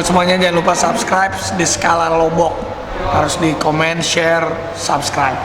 semuanya jangan lupa subscribe di Skala Lombok. Harus di komen, share, subscribe.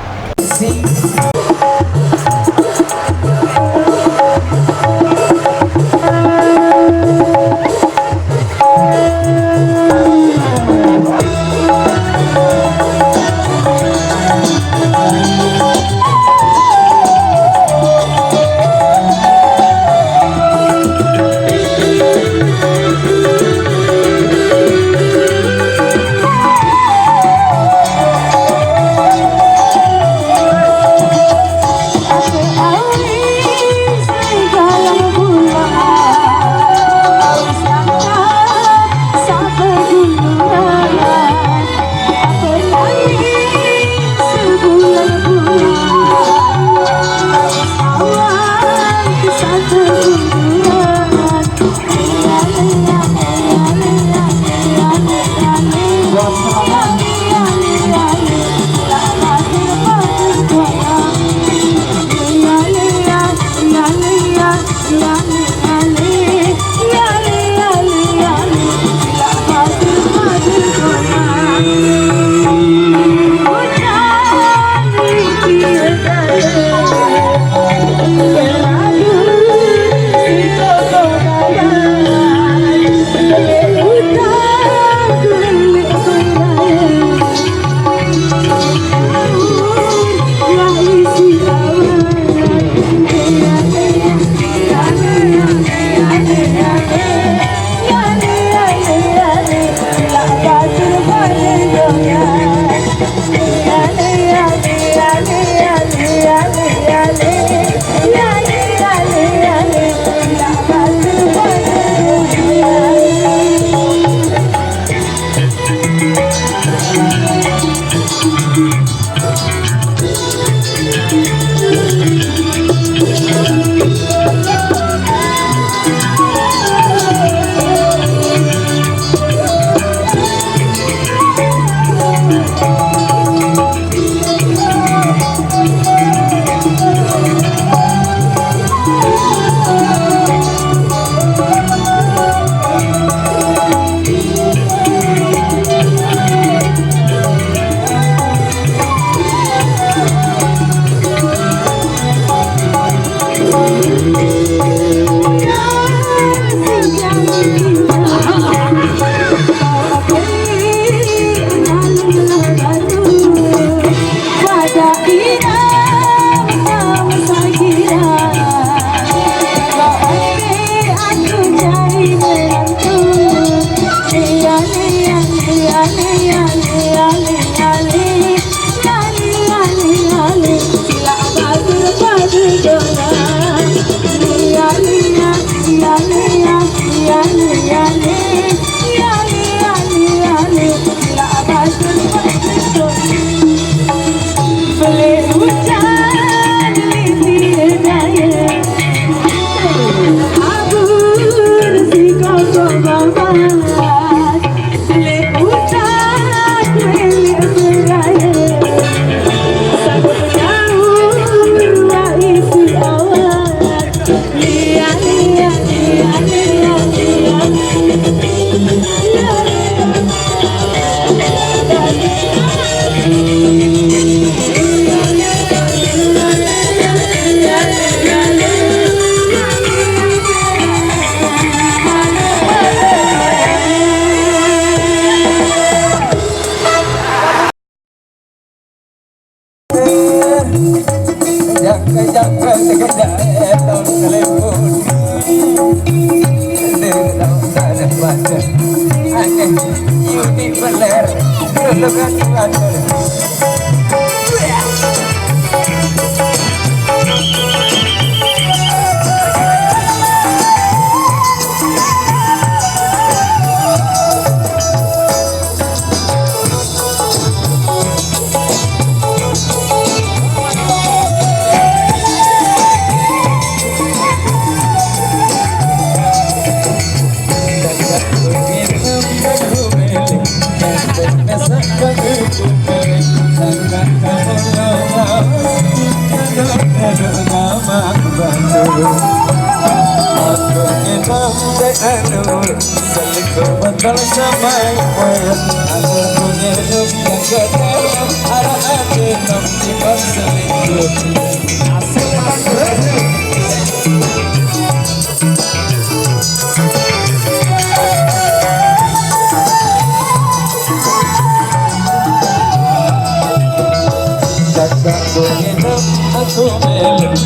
kalau sampai poin aku punya hidup yang keterang arah hati nam di selingkuh asal Kakak hidup aku meluk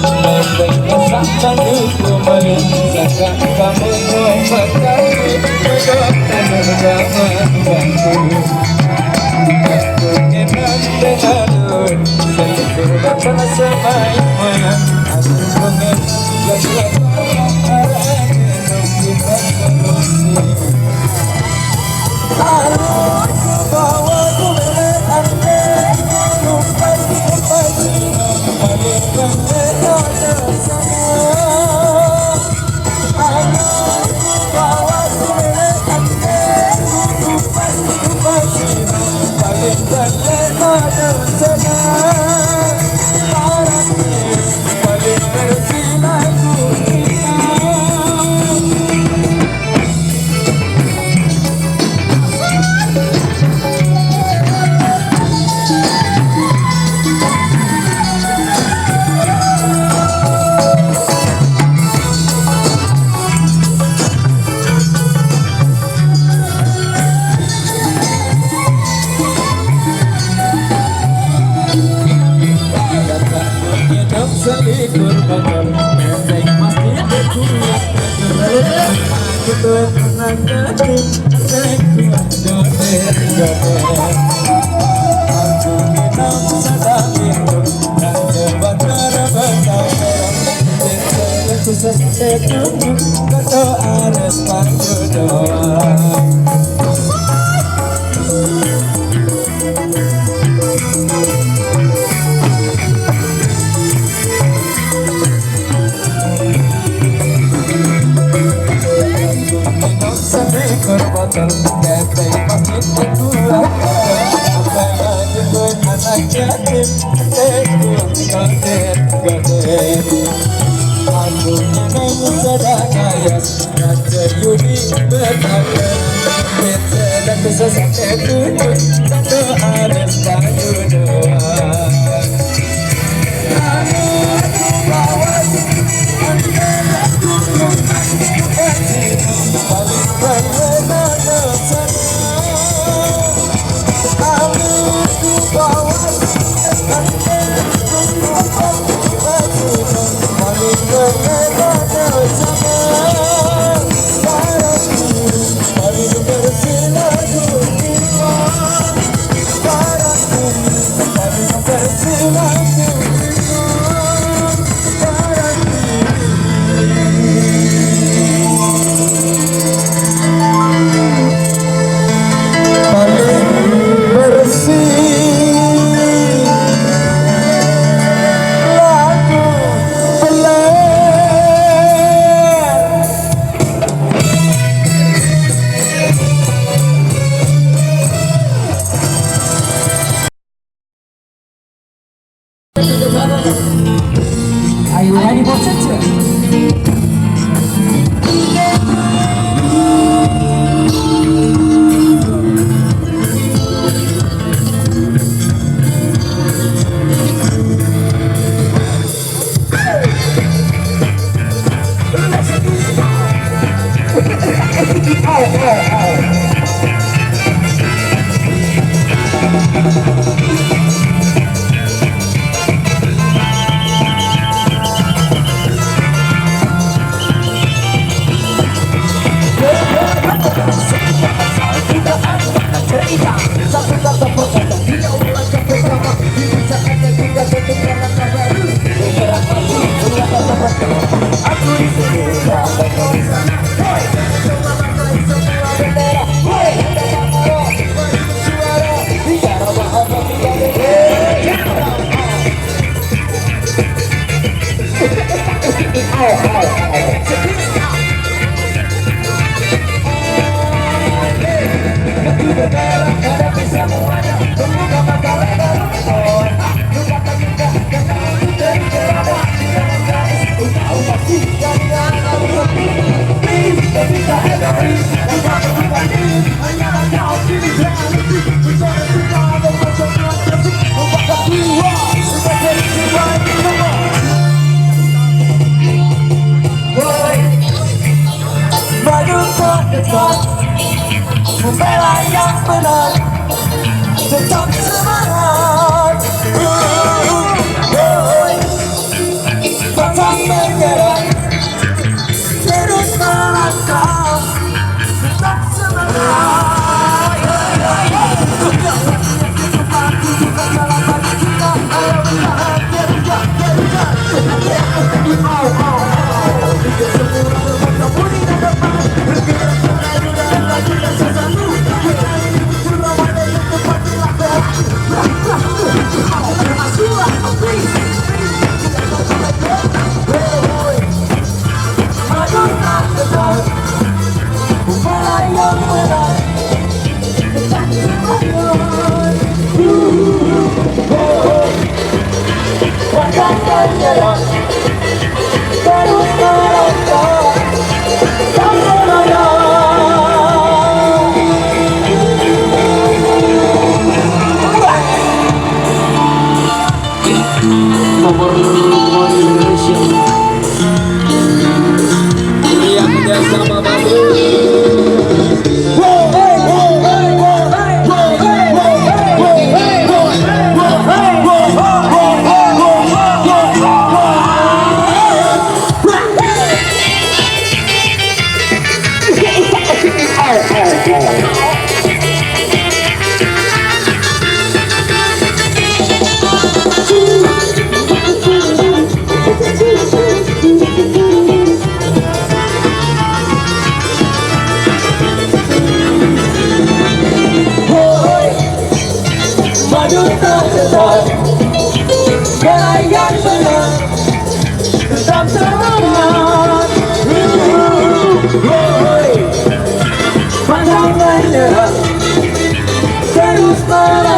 Baik rasakan itu meluk Kakak kamu memakai Medok dan bergama-gamaku Aku enak denganun Selingkuh bakal semai-mayan Aku pengen Gak-gak arah minum kita solusi Harus bawa ku anda Lupai Balikan metode sana Aku bawa surat anda Lupai Balikan metode sana Harap balik bersilaku Selikur bakal Neng pasti aku Aku pernah jadi Neng jodoh Aku minum sedang minum Dan terbakar berkata Aku sesuai tunggu Kata ada sepatu doang Berbotol Ketai masjid kedua Apa aja pun anak yatim Tekun godet Aku minum sedang ayat Raja Yudi berkata Bete dan kesesat tekun Satu ares kayu doa Aku bawa Are you ready for it? Please, hebat, membela yang benar, tetap semangat. Pantang menyerah, terus melangkah, tetap semangat. Terus melangkah, tetap semangat. Nomor Indonesia yang bersama Babu. Maju tetap, yang benar, tetap semangat. Pantang menyerah, terus melangkah.